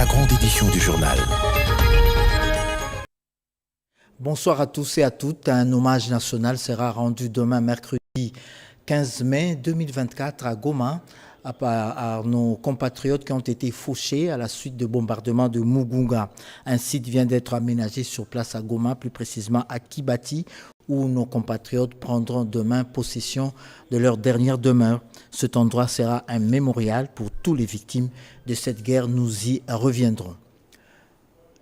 la grande édition du journal. Bonsoir à tous et à toutes. Un hommage national sera rendu demain mercredi 15 mai 2024 à Goma à nos compatriotes qui ont été fauchés à la suite de bombardements de Mugunga. Un site vient d'être aménagé sur place à Goma, plus précisément à Kibati, où nos compatriotes prendront demain possession de leur dernière demeure. Cet endroit sera un mémorial pour toutes les victimes de cette guerre. Nous y reviendrons.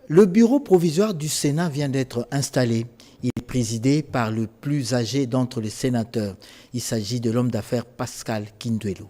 Le bureau provisoire du Sénat vient d'être installé. Il est présidé par le plus âgé d'entre les sénateurs. Il s'agit de l'homme d'affaires Pascal Kindwelo.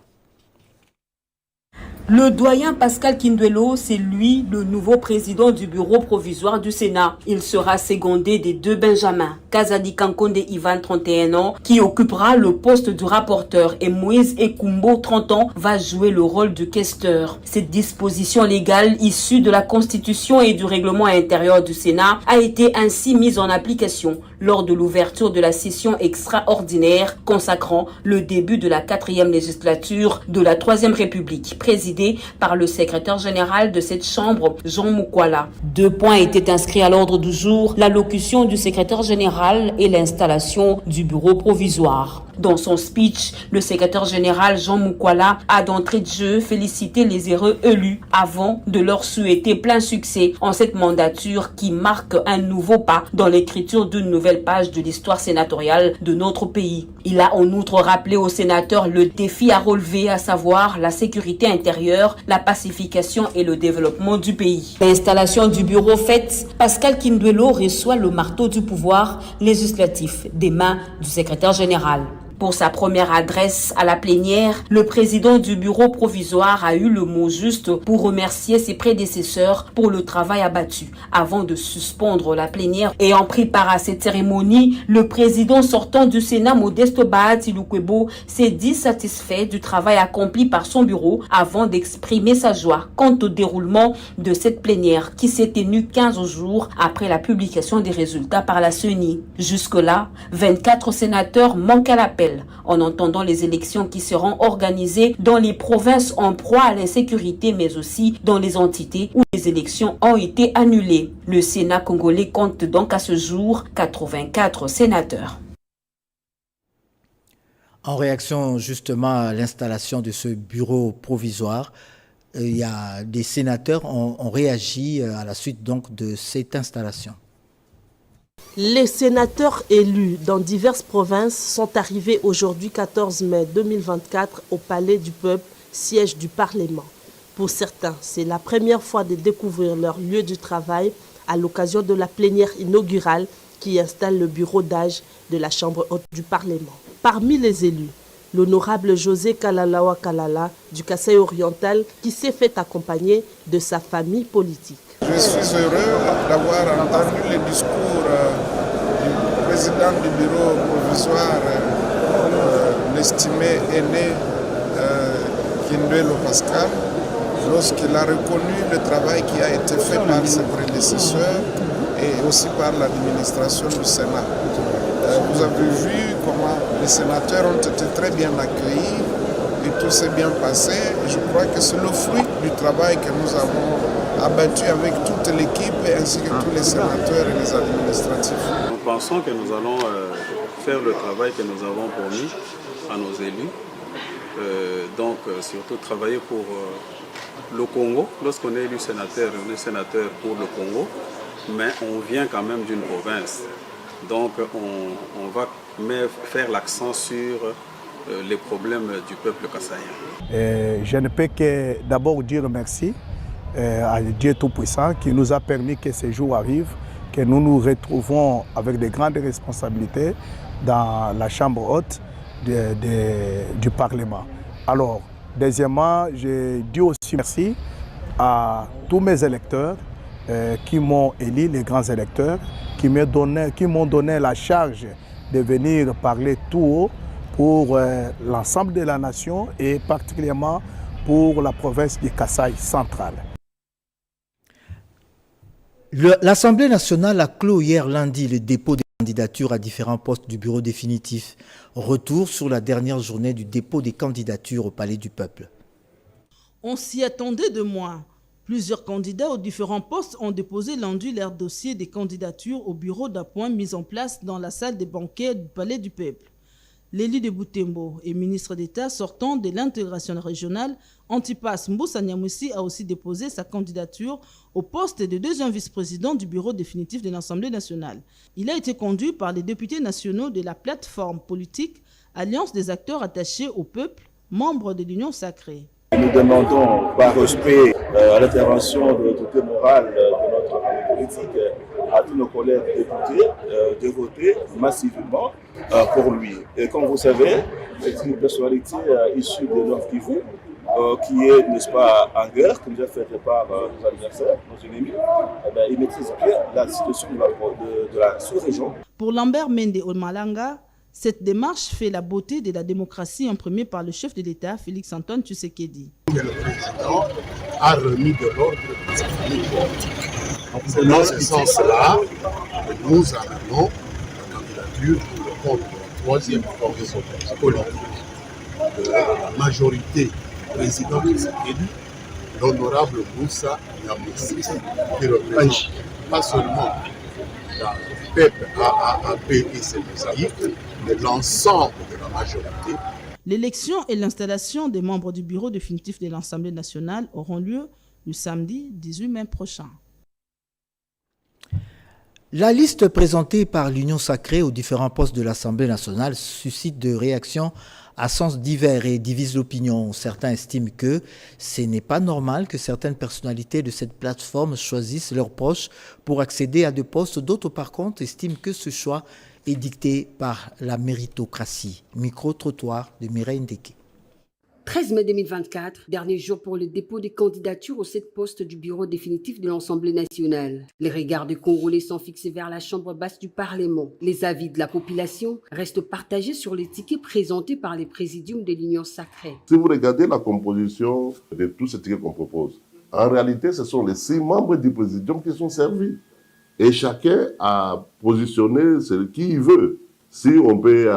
Le doyen Pascal Kindwelo, c'est lui le nouveau président du bureau provisoire du Sénat. Il sera secondé des deux Benjamins, Kazadi Kankonde Ivan, 31 ans, qui occupera le poste du rapporteur, et Moïse Ekumbo, 30 ans, va jouer le rôle du questeur. Cette disposition légale issue de la Constitution et du règlement intérieur du Sénat a été ainsi mise en application lors de l'ouverture de la session extraordinaire consacrant le début de la 4e législature de la 3e République, présidée par le secrétaire général de cette chambre, Jean Mukwala. 2 points étaient inscrits à l'ordre du jour, l'allocution du secrétaire général et l'installation du bureau provisoire. Dans son speech, le secrétaire général Jean Mukwala a d'entrée de jeu félicité les heureux élus avant de leur souhaiter plein succès en cette mandature qui marque un nouveau pas dans l'écriture d'une nouvelle page de l'histoire sénatoriale de notre pays. Il a en outre rappelé aux sénateurs le défi à relever, à savoir la sécurité intérieure, la pacification et le développement du pays. L'installation du bureau faite, Pascal Kindwelo reçoit le marteau du pouvoir législatif des mains du secrétaire général. Pour sa première adresse à la plénière, le président du bureau provisoire a eu le mot juste pour remercier ses prédécesseurs pour le travail abattu avant de suspendre la plénière. Ayant pris part à cette cérémonie, le président sortant du Sénat, Modeste Bahati Lukwebo, s'est dit satisfait du travail accompli par son bureau avant d'exprimer sa joie quant au déroulement de cette plénière qui s'est tenue 15 jours après la publication des résultats par la CENI. Jusque-là, 24 sénateurs manquent à l'appel en entendant les élections qui seront organisées dans les provinces en proie à l'insécurité, mais aussi dans les entités où les élections ont été annulées. Le Sénat congolais compte donc à ce jour 84 sénateurs. En réaction justement à l'installation de ce bureau provisoire, il y a des sénateurs ont réagi à la suite donc de cette installation. Les sénateurs élus dans diverses provinces sont arrivés aujourd'hui 14 mai 2024 au Palais du Peuple, siège du Parlement. Pour certains, c'est la première fois de découvrir leur lieu de travail à l'occasion de la plénière inaugurale qui installe le bureau d'âge de la Chambre haute du Parlement. Parmi les élus, l'honorable José Kalalawa Kalala du Kasaï oriental qui s'est fait accompagner de sa famille politique. Je suis heureux d'avoir entendu le discours du président du bureau provisoire, l'estimé aîné Kindwelo Pascal, lorsqu'il a reconnu le travail qui a été fait par ses prédécesseurs et aussi par l'administration du Sénat. Vous avez vu comment les sénateurs ont été très bien accueillis et tout s'est bien passé. Et je crois que c'est le fruit du travail que nous avons abattu avec toute l'équipe ainsi que tous les sénateurs et les administratifs. Nous pensons que nous allons faire le travail que nous avons promis à nos élus. Surtout travailler pour le Congo. Lorsqu'on est élu sénateur, on est sénateur pour le Congo, mais on vient quand même d'une province. Donc on va faire l'accent sur les problèmes du peuple kassaïen. Je ne peux que d'abord dire merci à Dieu Tout-Puissant qui nous a permis que ces jours arrivent, que nous nous retrouvons avec de grandes responsabilités dans la Chambre haute du Parlement. Alors, deuxièmement, je dis aussi merci à tous mes électeurs qui m'ont élu, les grands électeurs, qui m'ont donné la charge de venir parler tout haut pour l'ensemble de la nation et particulièrement pour la province du Kasaï central. L'Assemblée nationale a clos hier lundi le dépôt des candidatures à différents postes du bureau définitif. Retour sur la dernière journée du dépôt des candidatures au Palais du Peuple. On s'y attendait de moins. Plusieurs candidats aux différents postes ont déposé lundi leur dossier des candidatures au bureau d'appoint mis en place dans la salle des banquets du Palais du Peuple. L'élu de Butembo et ministre d'État sortant de l'intégration régionale, Antipas Mbusa Nyamwisi a aussi déposé sa candidature au poste de deuxième vice-président du bureau définitif de l'Assemblée nationale. Il a été conduit par les députés nationaux de la plateforme politique Alliance des acteurs attachés au peuple, membres de l'Union sacrée. Nous demandons par respect à l'intervention de l'autorité morale de notre appareil politique à tous nos collègues députés de voter massivement pour lui. Et comme vous savez, c'est une personnalité issue de Nord Kivu qui est, n'est-ce pas, en guerre, comme déjà fait par nos adversaires, nos ennemis. Il maîtrise bien la situation de la sous-région. Pour Lambert Mende Omalanga, cette démarche fait la beauté de la démocratie imprimée par le chef de l'État, Félix-Antoine Tshisekedi. Le président a remis de l'ordre dans sa famille politique. C'est dans ce sens-là que nous amenons la candidature pour le compte de la troisième force politique de la majorité présidente Tshisekedi, l'honorable Moussa Nyamwisi, qui représente pas seulement le peuple AAP et ses mosaïques, mais l'ensemble de la majorité. L'élection et l'installation des membres du bureau définitif de l'Assemblée nationale auront lieu le samedi 18 mai prochain. La liste présentée par l'Union sacrée aux différents postes de l'Assemblée nationale suscite de réactions à sens divers et divise l'opinion. Certains estiment que ce n'est pas normal que certaines personnalités de cette plateforme choisissent leurs proches pour accéder à des postes. D'autres, par contre, estiment que ce choix est dicté par la méritocratie. Micro-trottoir de Mireille Ndeke. 13 mai 2024, dernier jour pour le dépôt des candidatures aux 7 postes du bureau définitif de l'Assemblée nationale. Les regards des Congolais sont fixés vers la chambre basse du Parlement. Les avis de la population restent partagés sur les tickets présentés par les présidiums de l'Union sacrée. Si vous regardez la composition de tous ces tickets qu'on propose, en réalité, ce sont les 6 membres du présidium qui sont servis. Et chacun a positionné ce qu'il veut. Si on peut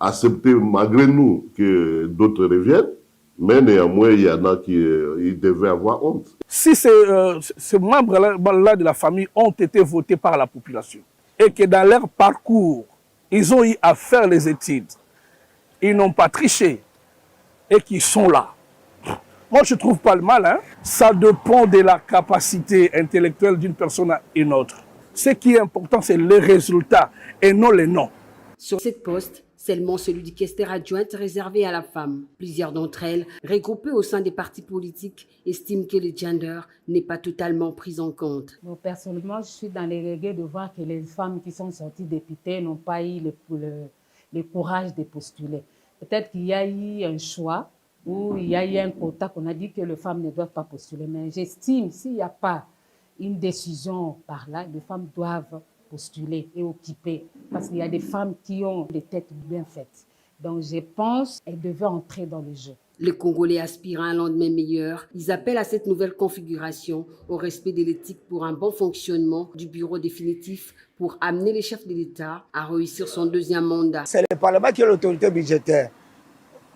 accepter malgré nous que d'autres reviennent, mais néanmoins, il y en a qui devaient avoir honte. Si ces membres-là de la famille ont été votés par la population et que dans leur parcours, ils ont eu à faire les études, ils n'ont pas triché et qu'ils sont là. Moi, je ne trouve pas le mal. Hein? Ça dépend de la capacité intellectuelle d'une personne à une autre. Ce qui est important, c'est les résultats et non les noms. Sur cette poste, seulement celui du questeur adjointe réservé à la femme. Plusieurs d'entre elles, regroupées au sein des partis politiques, estiment que le gender n'est pas totalement pris en compte. Bon, personnellement, je suis dans les regrets de voir que les femmes qui sont sorties députées n'ont pas eu le courage de postuler. Peut-être qu'il y a eu un choix où il y a eu un quota qu'on a dit que les femmes ne doivent pas postuler. Mais j'estime, s'il n'y a pas une décision par là, les femmes doivent postuler et occuper. Parce qu'il y a des femmes qui ont des têtes bien faites. Donc je pense qu'elles devaient entrer dans le jeu. Les Congolais aspirent à un lendemain meilleur. Ils appellent à cette nouvelle configuration au respect de l'éthique pour un bon fonctionnement du bureau définitif pour amener les chefs de l'État à réussir son deuxième mandat. C'est le Parlement qui est l'autorité budgétaire.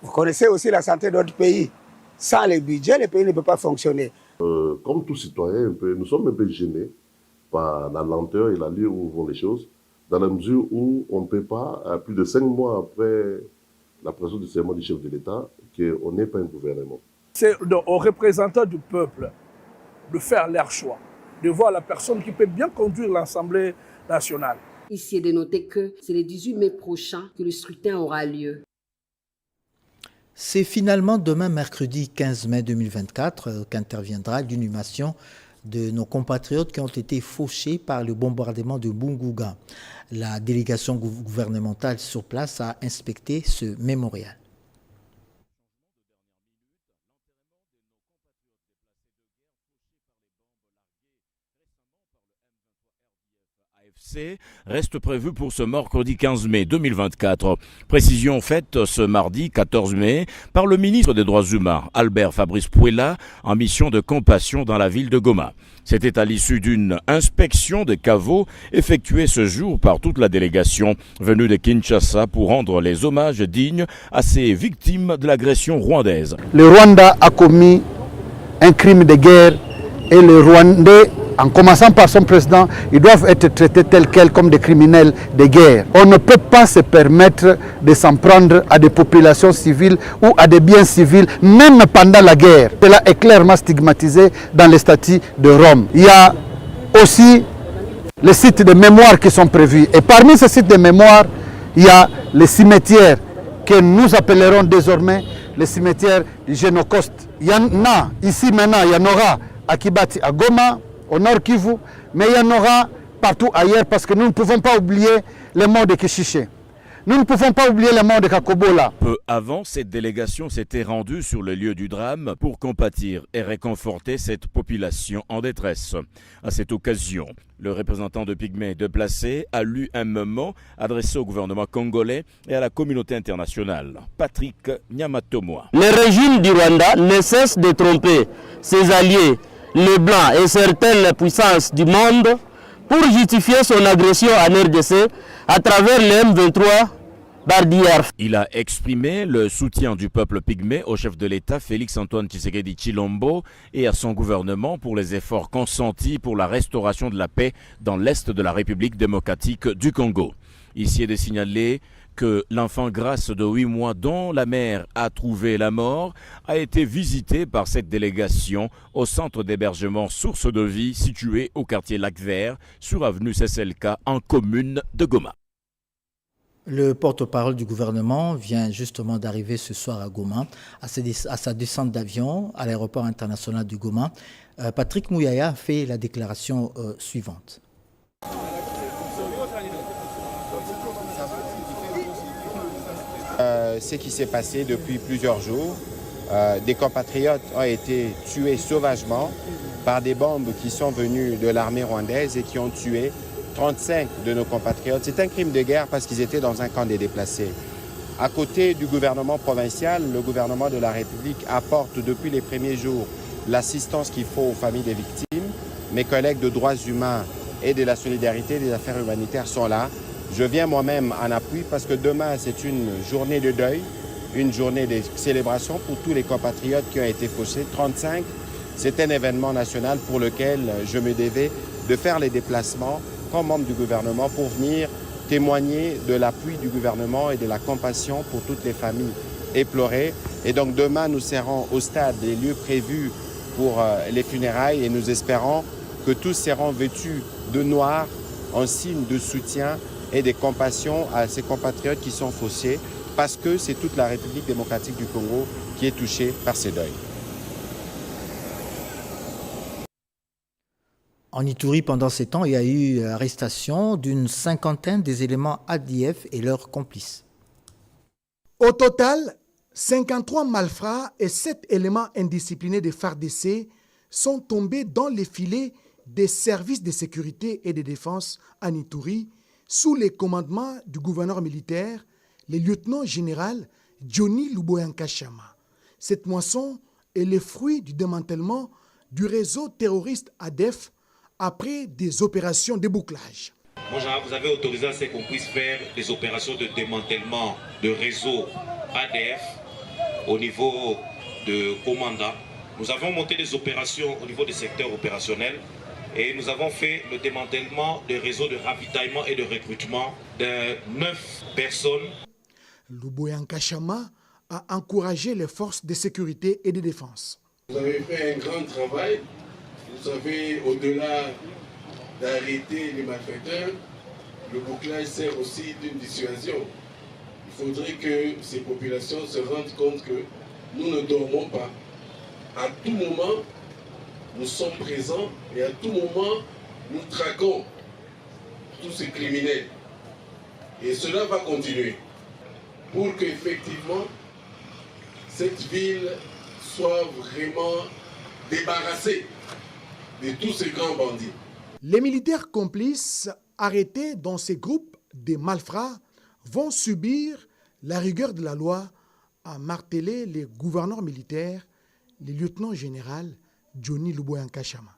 Vous connaissez aussi la santé de notre pays. Sans les budgets, le pays ne peut pas fonctionner. Comme tout citoyen, nous sommes un peu gênés par la lenteur et l'allure où vont les choses, dans la mesure où on ne peut pas, plus de 5 mois après la présence du serment du chef de l'État, qu'on n'est pas un gouvernement. C'est aux représentants du peuple de faire leur choix, de voir la personne qui peut bien conduire l'Assemblée nationale. Ici est de noter que c'est le 18 mai prochain que le scrutin aura lieu. C'est finalement demain, mercredi 15 mai 2024, qu'interviendra l'inhumation de nos compatriotes qui ont été fauchés par le bombardement de Bunguga. La délégation gouvernementale sur place a inspecté ce mémorial. Reste prévu pour ce mercredi 15 mai 2024. Précision faite ce mardi 14 mai par le ministre des Droits humains, Albert Fabrice Pouella, en mission de compassion dans la ville de Goma. C'était à l'issue d'une inspection des caveaux effectuée ce jour par toute la délégation venue de Kinshasa pour rendre les hommages dignes à ces victimes de l'agression rwandaise. Le Rwanda a commis un crime de guerre Et les Rwandais, en commençant par son président, ils doivent être traités tels quels comme des criminels de guerre. On ne peut pas se permettre de s'en prendre à des populations civiles ou à des biens civils, même pendant la guerre. Cela est clairement stigmatisé dans les statuts de Rome. Il y a aussi les sites de mémoire qui sont prévus. Et parmi ces sites de mémoire, il y a les cimetières que nous appellerons désormais les cimetières du Génocoste. Il y en a ici maintenant, il y en aura à Kibati, à Goma, au Nord Kivu, mais il y en aura partout ailleurs parce que nous ne pouvons pas oublier les morts de Kishiché. Nous ne pouvons pas oublier les morts de Kakobola. Peu avant, cette délégation s'était rendue sur le lieu du drame pour compatir et réconforter cette population en détresse. À cette occasion, le représentant de Pygmée déplacé a lu un mot adressé au gouvernement congolais et à la communauté internationale. Patrick Nyamatomoa. Le régime du Rwanda ne cesse de tromper ses alliés, les Blancs et certaines puissances du monde pour justifier son agression en RDC à travers le M23 Bardier. Il a exprimé le soutien du peuple pygmée au chef de l'État Félix-Antoine Tshisekedi Tshilombo et à son gouvernement pour les efforts consentis pour la restauration de la paix dans l'est de la République démocratique du Congo. Ici est de signaler que l'enfant Grâce de 8 mois dont la mère a trouvé la mort a été visité par cette délégation au centre d'hébergement Source de Vie situé au quartier Lac-Vert sur avenue Sesselka en commune de Goma. Le porte-parole du gouvernement vient justement d'arriver ce soir à Goma, à sa descente d'avion à l'aéroport international du Goma. Patrick Mouyaya a fait la déclaration suivante. Ce qui s'est passé depuis plusieurs jours, des compatriotes ont été tués sauvagement par des bombes qui sont venues de l'armée rwandaise et qui ont tué 35 de nos compatriotes. C'est un crime de guerre parce qu'ils étaient dans un camp des déplacés. À côté du gouvernement provincial, le gouvernement de la République apporte depuis les premiers jours l'assistance qu'il faut aux familles des victimes. Mes collègues de droits humains et de la solidarité des affaires humanitaires sont là. Je viens moi-même en appui parce que demain, c'est une journée de deuil, une journée de célébration pour tous les compatriotes qui ont été fauchés. 35, c'est un événement national pour lequel je me devais de faire les déplacements comme membre du gouvernement pour venir témoigner de l'appui du gouvernement et de la compassion pour toutes les familles éplorées. Et donc demain, nous serons au stade des lieux prévus pour les funérailles et nous espérons que tous seront vêtus de noir en signe de soutien et de compassion à ces compatriotes qui sont fauchés parce que c'est toute la République démocratique du Congo qui est touchée par ces deuils. En Ituri, pendant ces temps, il y a eu l'arrestation d'une cinquantaine des éléments ADF et leurs complices. Au total, 53 malfrats et 7 éléments indisciplinés des FARDC sont tombés dans les filets des services de sécurité et de défense en Ituri sous les commandements du gouverneur militaire, le lieutenant général Johnny Luboyanka Chama. Cette moisson est le fruit du démantèlement du réseau terroriste ADF après des opérations de bouclage. Vous avez autorisé à ce qu'on puisse faire des opérations de démantèlement de réseau ADF au niveau de Komanda. Nous avons monté des opérations au niveau des secteurs opérationnels et nous avons fait le démantèlement des réseaux de ravitaillement et de recrutement de 9 personnes. Luboyanka Chama a encouragé les forces de sécurité et de défense. Vous avez fait un grand travail. Vous savez, au-delà d'arrêter les malfaiteurs, le bouclage sert aussi d'une dissuasion. Il faudrait que ces populations se rendent compte que nous ne dormons pas. À tout moment, nous sommes présents et à tout moment, nous traquons tous ces criminels. Et cela va continuer pour qu'effectivement, cette ville soit vraiment débarrassée de tous ces grands bandits. Les militaires complices arrêtés dans ces groupes de malfrats vont subir la rigueur de la loi, a martelé le gouverneur militaire, le lieutenant général Johnny Luboyanka Chama.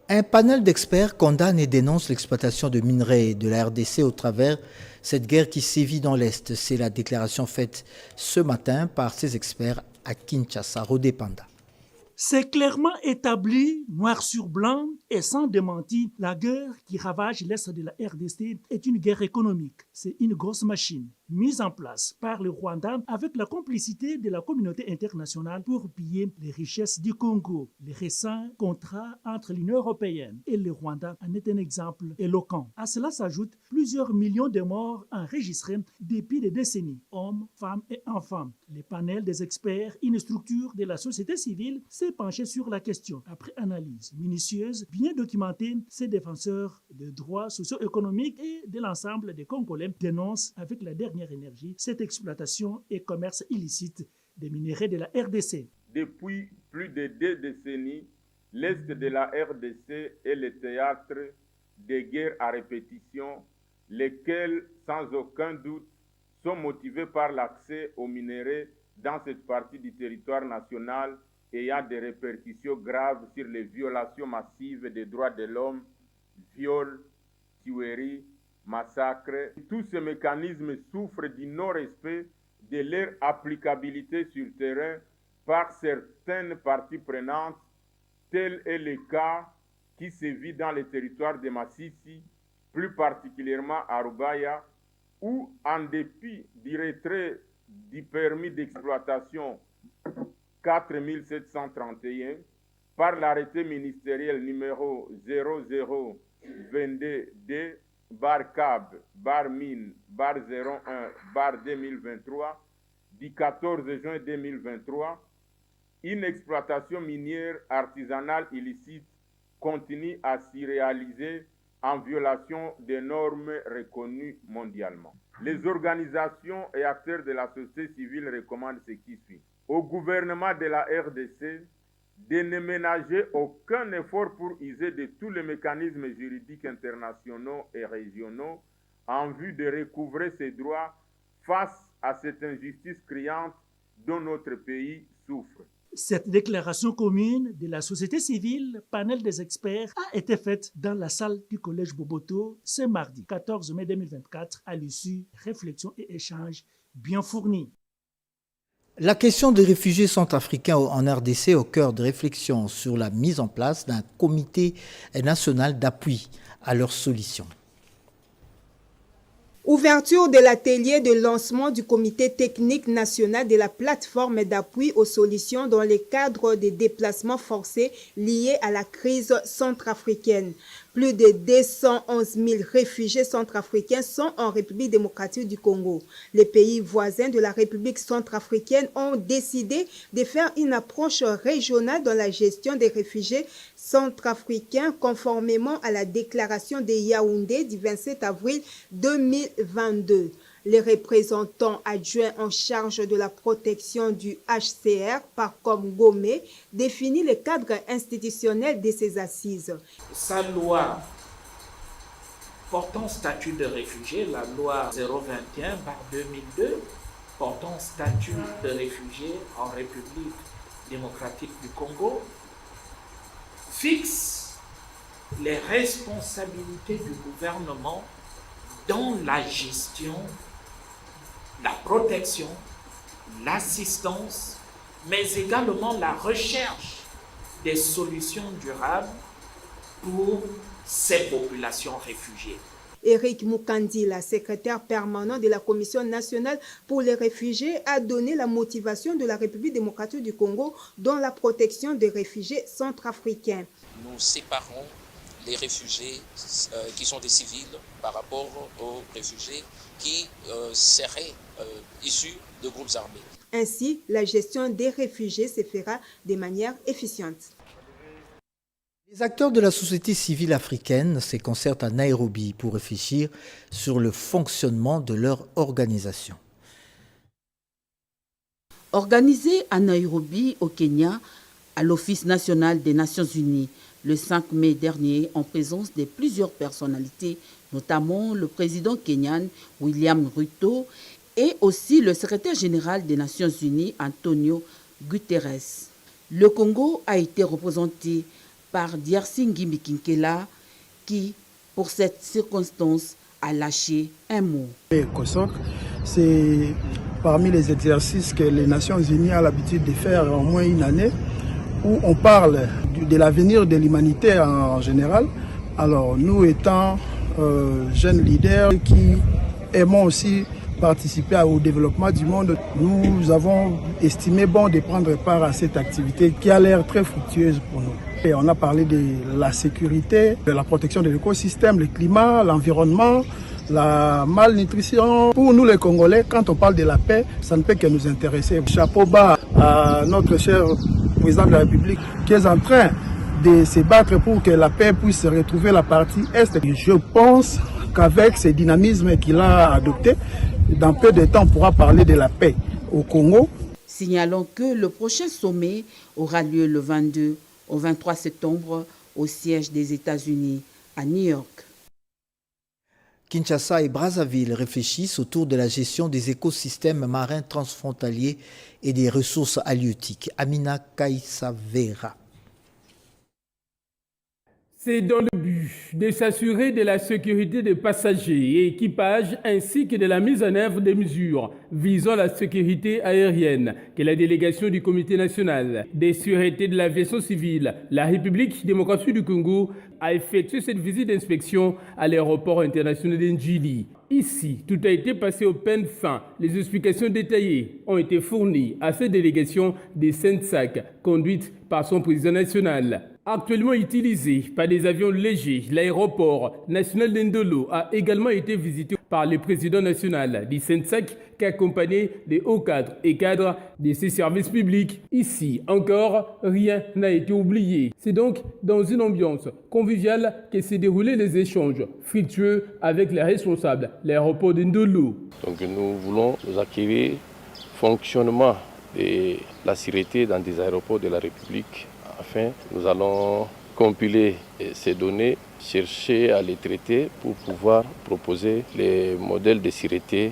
Un panel d'experts condamne et dénonce l'exploitation de minerais de la RDC au travers cette guerre qui sévit dans l'Est. C'est la déclaration faite ce matin par ces experts à Kinshasa, Rodé Panda. C'est clairement établi, noir sur blanc et sans démenti, la guerre qui ravage l'Est de la RDC est une guerre économique. C'est une grosse machine mise en place par le Rwanda avec la complicité de la communauté internationale pour piller les richesses du Congo. Les récents contrats entre l'Union européenne et le Rwanda en est un exemple éloquent. À cela s'ajoutent plusieurs millions de morts enregistrés depuis des décennies, hommes, femmes et enfants. Les panels des experts, une structure de la société civile, s'est penché sur la question. Après analyse minutieuse, bien documentée, ces défenseurs des droits socio-économiques et de l'ensemble des Congolais dénoncent avec la dernière énergie cette exploitation et commerce illicite des minerais de la RDC. Depuis plus de 2 décennies, l'Est de la RDC est le théâtre de guerres à répétition, lesquelles, sans aucun doute, sont motivées par l'accès aux minerais dans cette partie du territoire national ayant des répercussions graves sur les violations massives des droits de l'homme, viols, tueries, massacres. Tous ces mécanismes souffrent du non-respect de leur applicabilité sur le terrain par certaines parties prenantes, tel est le cas qui se vit dans le territoire de Massissi, plus particulièrement à Rubaya, où, en dépit du retrait du permis d'exploitation 4731 par l'arrêté ministériel numéro 0022D /CAB /MIN/01 /2023 du 14 juin 2023, une exploitation minière artisanale illicite continue à s'y réaliser en violation des normes reconnues mondialement. Les organisations et acteurs de la société civile recommandent ce qui suit. Au gouvernement de la RDC de ne ménager aucun effort pour user de tous les mécanismes juridiques internationaux et régionaux en vue de recouvrer ses droits face à cette injustice criante dont notre pays souffre. Cette déclaration commune de la société civile, panel des experts, a été faite dans la salle du Collège Boboto ce mardi 14 mai 2024 à l'issue réflexions et échanges bien fournis. La question des réfugiés centrafricains en RDC au cœur de réflexions sur la mise en place d'un comité national d'appui à leurs solutions. Ouverture de l'atelier de lancement du comité technique national de la plateforme d'appui aux solutions dans le cadre des déplacements forcés liés à la crise centrafricaine. Plus de 211 000 réfugiés centrafricains sont en République démocratique du Congo. Les pays voisins de la République centrafricaine ont décidé de faire une approche régionale dans la gestion des réfugiés centrafricains conformément à la déclaration de Yaoundé du 27 avril 2022. Les représentants adjoints en charge de la protection du HCR, Parcom Gomé, définit le cadre institutionnel de ces assises. Sa loi portant statut de réfugié, la loi 021/2002, portant statut de réfugié en République démocratique du Congo, fixe les responsabilités du gouvernement dans la gestion, la protection, l'assistance, mais également la recherche des solutions durables pour ces populations réfugiées. Eric Mukandila, secrétaire permanent de la Commission nationale pour les réfugiés, a donné la motivation de la République démocratique du Congo dans la protection des réfugiés centrafricains. Nous séparons les réfugiés qui sont des civils par rapport aux réfugiés qui seraient issus de groupes armés. Ainsi, la gestion des réfugiés se fera de manière efficiente. Les acteurs de la société civile africaine se concertent à Nairobi pour réfléchir sur le fonctionnement de leur organisation. Organisé à Nairobi, au Kenya, à l'Office national des Nations unies, le 5 mai dernier, en présence de plusieurs personnalités, notamment le président kenyan William Ruto et aussi le secrétaire général des Nations unies Antonio Guterres. Le Congo a été représenté par Diarcy Ngimbi Kinkela qui, pour cette circonstance, a lâché un mot. C'est parmi les exercices que les Nations unies ont l'habitude de faire en moins une année où on parle de l'avenir de l'humanité en général. Alors nous étant jeunes leaders qui aimons aussi participer au développement du monde, nous avons estimé bon de prendre part à cette activité qui a l'air très fructueuse pour nous. Et on a parlé de la sécurité, de la protection de l'écosystème, le climat, l'environnement, la malnutrition. Pour nous les Congolais, quand on parle de la paix, ça ne peut que nous intéresser. Chapeau bas à notre cher président de la République qui est en train de se battre pour que la paix puisse retrouver la partie Est. Je pense qu'avec ce dynamisme qu'il a adopté, dans peu de temps, on pourra parler de la paix au Congo. Signalons que le prochain sommet aura lieu le 22 au 23 septembre au siège des États-Unis à New York. Kinshasa et Brazzaville réfléchissent autour de la gestion des écosystèmes marins transfrontaliers et des ressources halieutiques. Amina Kaïsavera. C'est dans le but de s'assurer de la sécurité des passagers et équipages ainsi que de la mise en œuvre des mesures visant la sécurité aérienne que la délégation du Comité national des sûretés de l'aviation civile, la République démocratique du Congo, a effectué cette visite d'inspection à l'aéroport international d'Ndjili. Ici, tout a été passé au peigne fin. Les explications détaillées ont été fournies à cette délégation des Saint-Sac, conduite par son président national. Actuellement utilisé par des avions légers, l'aéroport national d'Ndolo a également été visité par le président national du Saint-Sac qui accompagnait des hauts cadres et cadres de ses services publics. Ici encore, rien n'a été oublié. C'est donc dans une ambiance conviviale que s'est déroulé les échanges fructueux avec les responsables de l'aéroport d'Ndolo. Donc nous voulons nous acquérir fonctionnement de la sûreté dans des aéroports de la République. Enfin, nous allons compiler ces données, chercher à les traiter pour pouvoir proposer les modèles de sûreté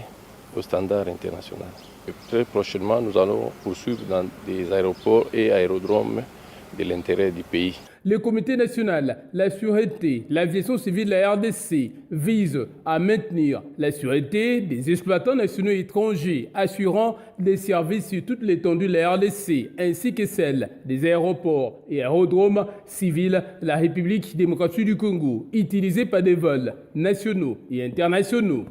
aux standards internationaux. Et très prochainement, nous allons poursuivre dans des aéroports et aérodromes de l'intérêt du pays. Le Comité national, la sûreté, l'aviation civile de la RDC vise à maintenir la sûreté des exploitants nationaux et étrangers, assurant des services sur toute l'étendue de la RDC, ainsi que celle des aéroports et aérodromes civils de la République démocratique du Congo, utilisés par des vols nationaux et internationaux.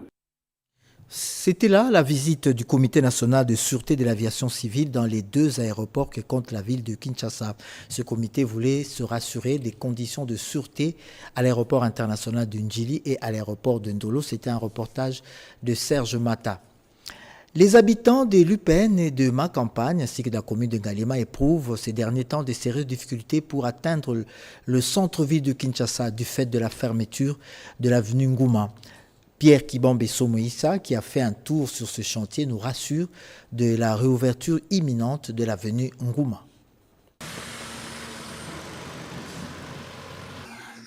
C'était là la visite du Comité national de sûreté de l'aviation civile dans les deux aéroports que compte la ville de Kinshasa. Ce comité voulait se rassurer des conditions de sûreté à l'aéroport international de Ndjili et à l'aéroport de Ndolo. C'était un reportage de Serge Mata. Les habitants de Lupin et de ma campagne, ainsi que de la commune de Ngalema, éprouvent ces derniers temps de sérieuses difficultés pour atteindre le centre-ville de Kinshasa du fait de la fermeture de l'avenue Ngouma. Pierre Kibambe Somoïsa, qui a fait un tour sur ce chantier, nous rassure de la réouverture imminente de l'avenue Ngouma.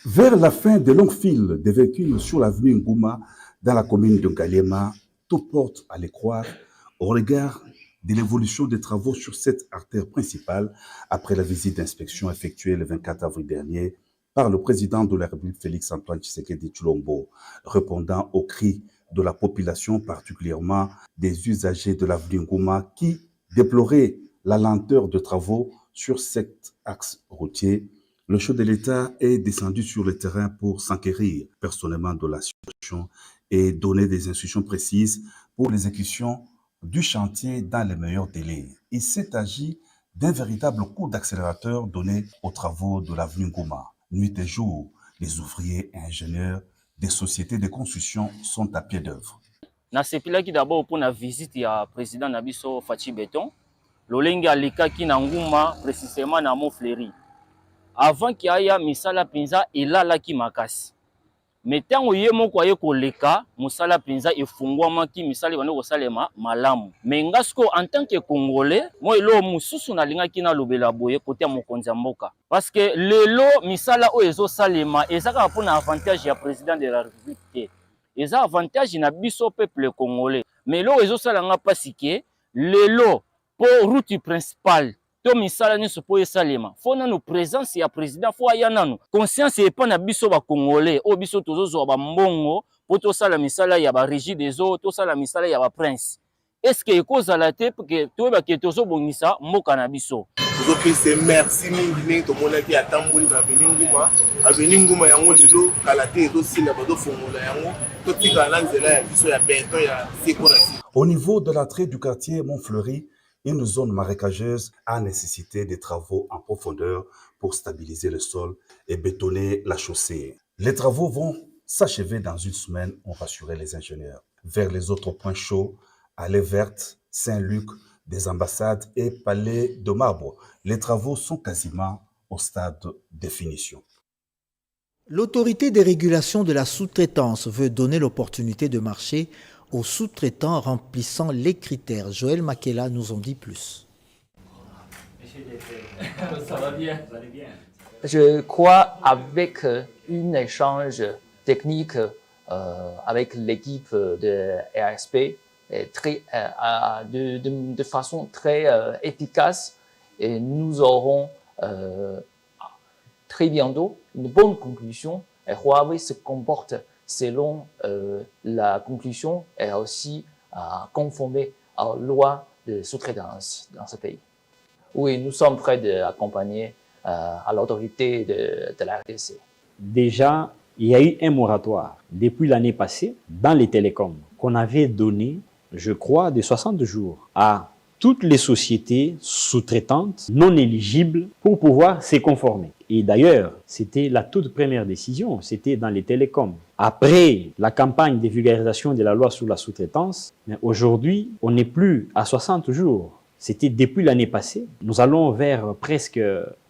Vers la fin de longues files de véhicules sur l'avenue Ngouma, dans la commune de Ngalema, tout porte à les croire au regard de l'évolution des travaux sur cette artère principale après la visite d'inspection effectuée le 24 avril dernier par le président de la République Félix-Antoine Tshisekedi Tshilombo, répondant aux cris de la population, particulièrement des usagers de l'avenue Ngouma qui déploraient la lenteur de travaux sur cet axe routier. Le chef de l'État est descendu sur le terrain pour s'enquérir personnellement de la situation et donner des instructions précises pour l'exécution du chantier dans les meilleurs délais. Il s'est agi d'un véritable coup d'accélérateur donné aux travaux de l'avenue Ngouma. Nuit et jour, les ouvriers et ingénieurs des sociétés de construction sont à pied d'œuvre. Nasepilaki d'abord pour la visite du président Nabiso Fachi Beton, l'olenga aleka ki na Ngouma précisément na Montfleury. Avant qu'il y ait misala pinza elala ki makasi. Mais tant que yemo aye koleka musala pinza efungwama ki misala bano kosalema malamu. Mais ngasko en tant que Congolais, moi elo mususu na linga ki na lobela boye côté mokonzi mboka. Parce que lelo misala o ezo salema ezaka pour na avantage ya président de la République. Eza avantage na biso peuple congolais. Mais lo ezo salanga pasike lelo pour route principale to misala ni sopo esalema fo na no présence ya président fo aya nanu conscience e pa na biso ba congolais o biso tozozo ba mbongo po to sala misala ya ba régie des eaux to sala misala ya ba prince est-ce que ekozala te que to ba ke tozo bongisa mboka na biso tozopesa merci mingi ndenge tomonaki atamboli na aveni nguma yango lelo kala te ezosila bazofongola yango totikala na nzela ya biso ya beton ya siko na siko. Au niveau de l'entrée du quartier Montfleury, une zone marécageuse a nécessité des travaux en profondeur pour stabiliser le sol et bétonner la chaussée. Les travaux vont s'achever dans une semaine, ont rassuré les ingénieurs. Vers les autres points chauds, Allée Verte, Saint-Luc, des ambassades et Palais de Marbre, les travaux sont quasiment au stade de finition. L'autorité des régulations de la sous-traitance veut donner l'opportunité de marché aux sous-traitants remplissant les critères. Joël Makela nous en dit plus. Ça va bien, vous allez bien. Je crois avec un échange technique avec l'équipe de RSP de façon très efficace et nous aurons très bientôt une bonne conclusion et Huawei se comporte selon la conclusion et aussi conformé à la loi de sous-traitance dans ce pays. Oui, nous sommes prêts d'accompagner à l'autorité de la RDC. Déjà, il y a eu un moratoire depuis l'année passée dans les télécoms qu'on avait donné, je crois, de 60 jours à toutes les sociétés sous-traitantes non éligibles pour pouvoir s'y conformer. Et d'ailleurs, c'était la toute première décision, c'était dans les télécoms. Après la campagne de vulgarisation de la loi sur la sous-traitance, mais aujourd'hui, on n'est plus à 60 jours. C'était depuis l'année passée. Nous allons vers presque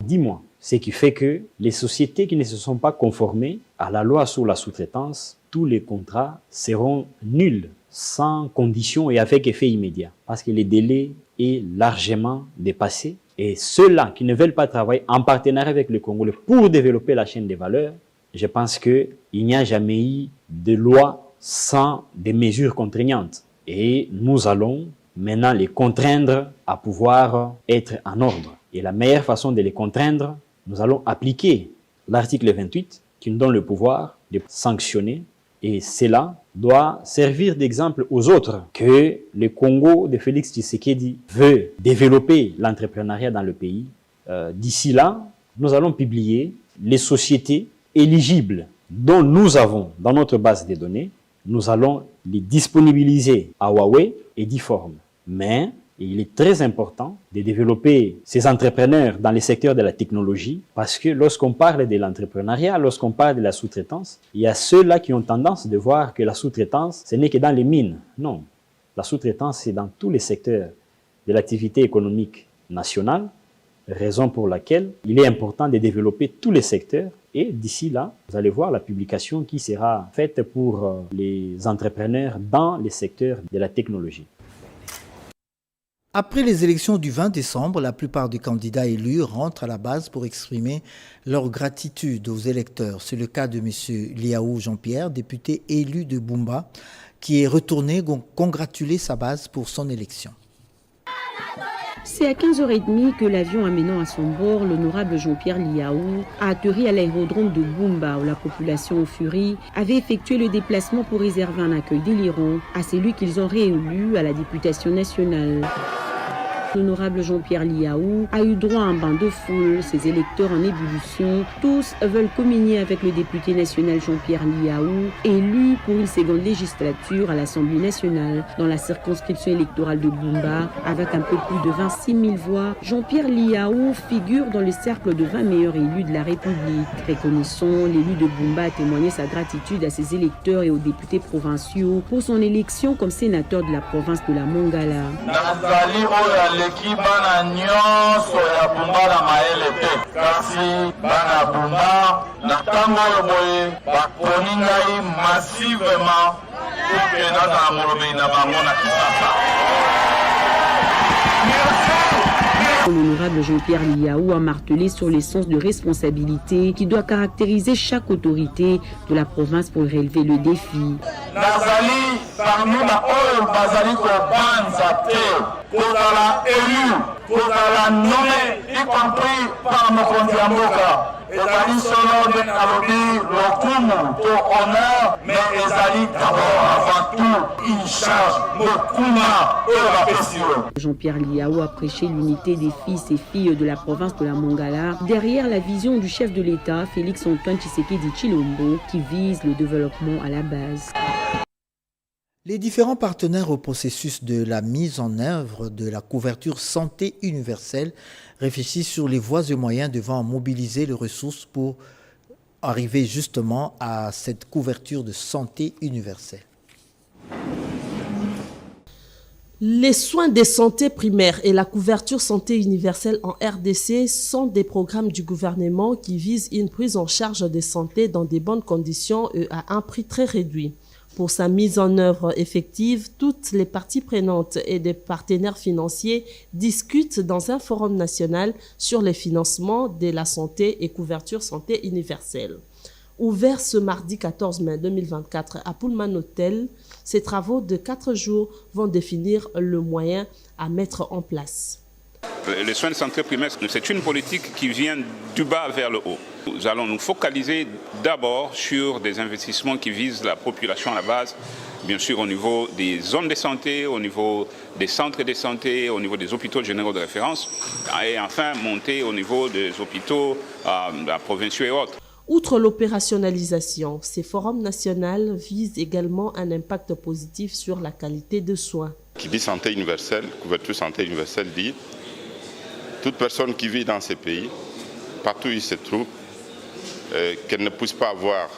10 mois. Ce qui fait que les sociétés qui ne se sont pas conformées à la loi sur la sous-traitance, tous les contrats seront nuls, sans condition et avec effet immédiat. Parce que le délai est largement dépassé. Et ceux-là qui ne veulent pas travailler en partenariat avec le Congolais pour développer la chaîne des valeurs, je pense qu'il n'y a jamais eu de loi sans des mesures contraignantes. Et nous allons maintenant les contraindre à pouvoir être en ordre. Et la meilleure façon de les contraindre, nous allons appliquer l'article 28 qui nous donne le pouvoir de sanctionner. Et cela doit servir d'exemple aux autres que le Congo de Félix Tshisekedi veut développer l'entrepreneuriat dans le pays. D'ici là, nous allons publier les sociétés éligibles dont nous avons dans notre base de données. Nous allons les disponibiliser à Huawei et d'e-forme. Mais il est très important de développer ces entrepreneurs dans les secteurs de la technologie parce que lorsqu'on parle de l'entrepreneuriat, lorsqu'on parle de la sous-traitance, il y a ceux-là qui ont tendance de voir que la sous-traitance, ce n'est que dans les mines. Non, la sous-traitance, c'est dans tous les secteurs de l'activité économique nationale, raison pour laquelle il est important de développer tous les secteurs. Et d'ici là, vous allez voir la publication qui sera faite pour les entrepreneurs dans les secteurs de la technologie. Après les élections du 20 décembre, la plupart des candidats élus rentrent à la base pour exprimer leur gratitude aux électeurs. C'est le cas de M. Liaou Jean-Pierre, député élu de Bumba, qui est retourné congratuler sa base pour son élection. C'est à 15h30 que l'avion amenant à son bord l'honorable Jean-Pierre Liaou a atterri à l'aérodrome de Bumba où la population en furie avait effectué le déplacement pour réserver un accueil délirant à celui qu'ils ont réélu à la députation nationale. L'honorable Jean-Pierre Liaou a eu droit à un bain de foule, ses électeurs en ébullition. Tous veulent communier avec le député national Jean-Pierre Liaou, élu pour une seconde législature à l'Assemblée nationale. Dans la circonscription électorale de Bumba, avec un peu plus de 26 000 voix, Jean-Pierre Liaou figure dans le cercle de 20 meilleurs élus de la République. Reconnaissant, l'élu de Bumba a témoigné sa gratitude à ses électeurs et aux députés provinciaux pour son élection comme sénateur de la province de la Mongala. Leki bana nyonso ya Bumba na maele te kasi bana Bumba na tango oyo boye baponi ngai massivement pour naza na molobeli na bango na Kinshasa. L'honorable Jean-Pierre Liaou a martelé sur le sens de responsabilité qui doit caractériser chaque autorité de la province pour relever le défi. Nazali parmi na oyo bazali kobanza te kozala élu, kozala nommé, y compris par mokonzi ya mboka. Ezali solo nde alobi lokumu to honneur, mais ezali d'abord avant tout une charge mokuna oyo bapesi yo. Jean-Pierre Liao a prêché l'unité des fils et filles de la province de la Mongala derrière la vision du chef de l'État, Félix-Antoine Tshisekedi Tshilombo, qui vise le développement à la base. Les différents partenaires au processus de la mise en œuvre de la couverture santé universelle réfléchissent sur les voies et moyens devant mobiliser les ressources pour arriver justement à cette couverture de santé universelle. Les soins de santé primaire et la couverture santé universelle en RDC sont des programmes du gouvernement qui visent une prise en charge de santé dans de bonnes conditions et à un prix très réduit. Pour sa mise en œuvre effective, toutes les parties prenantes et des partenaires financiers discutent dans un forum national sur les financements de la santé et couverture santé universelle. Ouvert ce mardi 14 mai 2024 à Pullman Hotel, ces travaux de 4 jours vont définir le moyen à mettre en place. Les soins de santé primaire, c'est une politique qui vient du bas vers le haut. Nous allons nous focaliser d'abord sur des investissements qui visent la population à la base, bien sûr au niveau des zones de santé, au niveau des centres de santé, au niveau des hôpitaux généraux de référence, et enfin monter au niveau des hôpitaux provinciaux et autres. Outre l'opérationnalisation, ces forums nationaux visent également un impact positif sur la qualité de soins. Qui dit santé universelle, couverture santé universelle dit toute personne qui vit dans ces pays, partout où il se trouve, qu'elle ne puisse pas avoir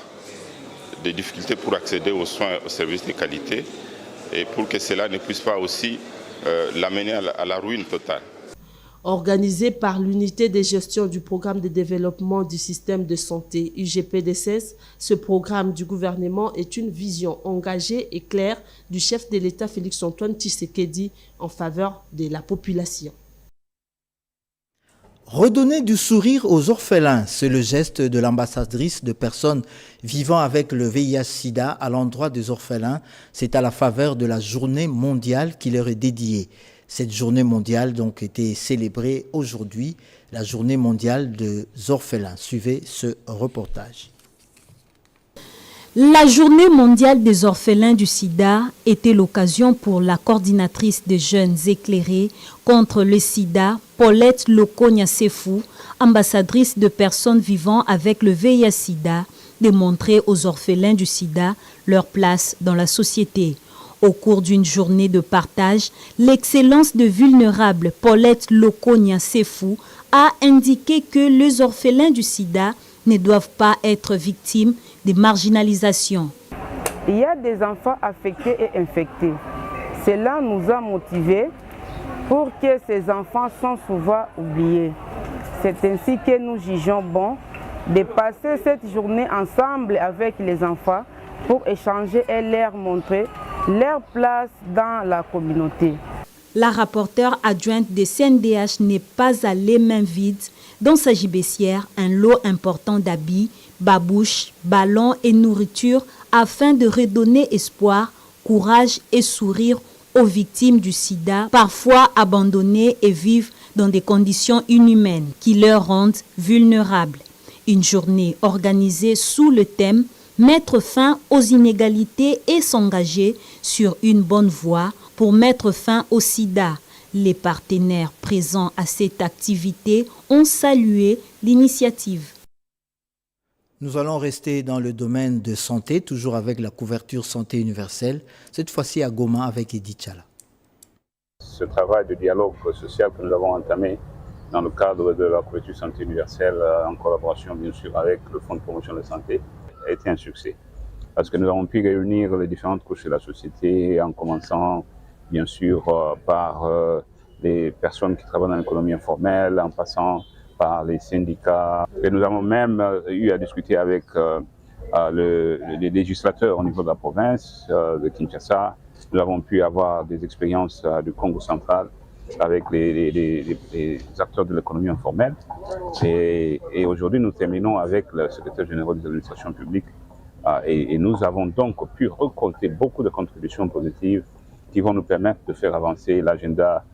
des difficultés pour accéder aux soins, aux services de qualité, et pour que cela ne puisse pas aussi l'amener à la ruine totale. Organisé par l'unité de gestion du programme de développement du système de santé UGPDSS, ce programme du gouvernement est une vision engagée et claire du chef de l'État Félix-Antoine Tshisekedi en faveur de la population. Redonner du sourire aux orphelins, c'est le geste de l'ambassadrice de personnes vivant avec le VIH-Sida à l'endroit des orphelins. C'est à la faveur de la journée mondiale qui leur est dédiée. Cette journée mondiale donc était célébrée aujourd'hui, la journée mondiale des orphelins. Suivez ce reportage. La journée mondiale des orphelins du sida était l'occasion pour la coordinatrice des jeunes éclairés contre le sida, Paulette Lokonya-Sefou, ambassadrice de personnes vivant avec le VIH-Sida, de montrer aux orphelins du sida leur place dans la société. Au cours d'une journée de partage, l'excellence de vulnérable Paulette Lokonya-Sefou a indiqué que les orphelins du sida ne doivent pas être victimes de marginalisation. Il y a des enfants affectés et infectés. Cela nous a motivés pour que ces enfants sont souvent oubliés. C'est ainsi que nous jugeons bon de passer cette journée ensemble avec les enfants pour échanger et leur montrer leur place dans la communauté. La rapporteure adjointe des CNDH n'est pas allée main vide dans sa gibecière un lot important d'habits, babouches, ballons et nourriture afin de redonner espoir, courage et sourire aux victimes du sida, parfois abandonnées et vivent dans des conditions inhumaines qui leur rendent vulnérables. Une journée organisée sous le thème « Mettre fin aux inégalités et s'engager sur une bonne voie pour mettre fin au sida ». Les partenaires présents à cette activité ont salué l'initiative. Nous allons rester dans le domaine de santé, toujours avec la couverture santé universelle, cette fois-ci à Goma avec Edith Chala. Ce travail de dialogue social que nous avons entamé dans le cadre de la couverture santé universelle, en collaboration bien sûr avec le Fonds de promotion de la santé, a été un succès. Parce que nous avons pu réunir les différentes couches de la société, en commençant bien sûr par les personnes qui travaillent dans l'économie informelle, en passant par les syndicats. Et nous avons même eu à discuter avec les législateurs au niveau de la province de Kinshasa. Nous avons pu avoir des expériences du Congo central avec les acteurs de l'économie informelle. Et aujourd'hui, nous terminons avec le secrétaire général des administrations publiques. Et nous avons donc pu récolter beaucoup de contributions positives qui vont nous permettre de faire avancer l'agenda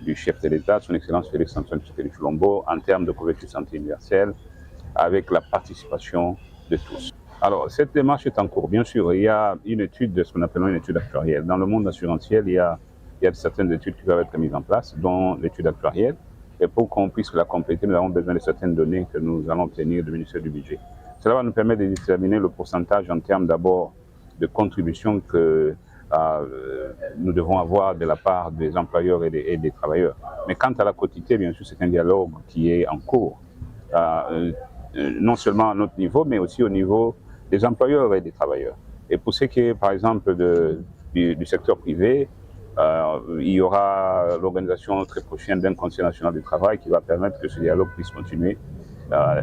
du chef de l'État, son Excellence Félix-Antoine Tshisekedi Tshilombo, en termes de couverture santé universelle, avec la participation de tous. Alors, cette démarche est en cours. Bien sûr, il y a une étude de ce qu'on appelle une étude actuarielle. Dans le monde assurantiel, il y a certaines études qui doivent être mises en place, dont l'étude actuarielle. Et pour qu'on puisse la compléter, nous avons besoin de certaines données que nous allons obtenir du ministère du Budget. Cela va nous permettre de déterminer le pourcentage en termes d'abord de contributions que nous devons avoir de la part des employeurs et des travailleurs. Mais quant à la quotité, bien sûr, c'est un dialogue qui est en cours, non seulement à notre niveau, mais aussi au niveau des employeurs et des travailleurs. Et pour ce qui est, par exemple, du secteur privé, il y aura l'organisation très prochaine d'un Conseil national du travail qui va permettre que ce dialogue puisse continuer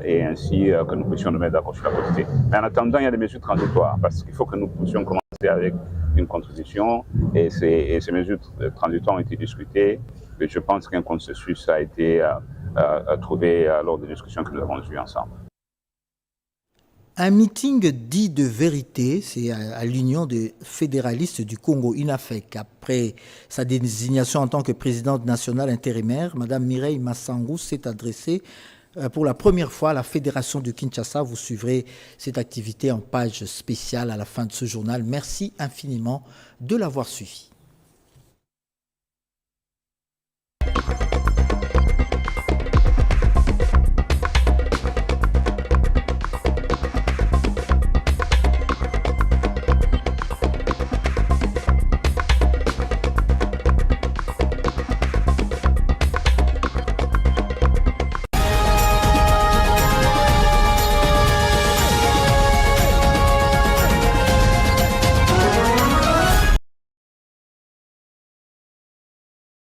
et ainsi que nous puissions nous mettre d'accord sur la quotité. Mais en attendant, il y a des mesures transitoires parce qu'il faut que nous puissions commencer avec une contribution et ces mesures transitoires ont été discutées et je pense qu'un consensus a été trouvé lors des discussions que nous avons eues ensemble. Un meeting dit de vérité, c'est à l'Union des fédéralistes du Congo, UNAFEC. Après sa désignation en tant que présidente nationale intérimaire, Mme Mireille Massangou s'est adressée pour la première fois à la Fédération du Kinshasa. Vous suivrez cette activité en page spéciale à la fin de ce journal. Merci infiniment de l'avoir suivi.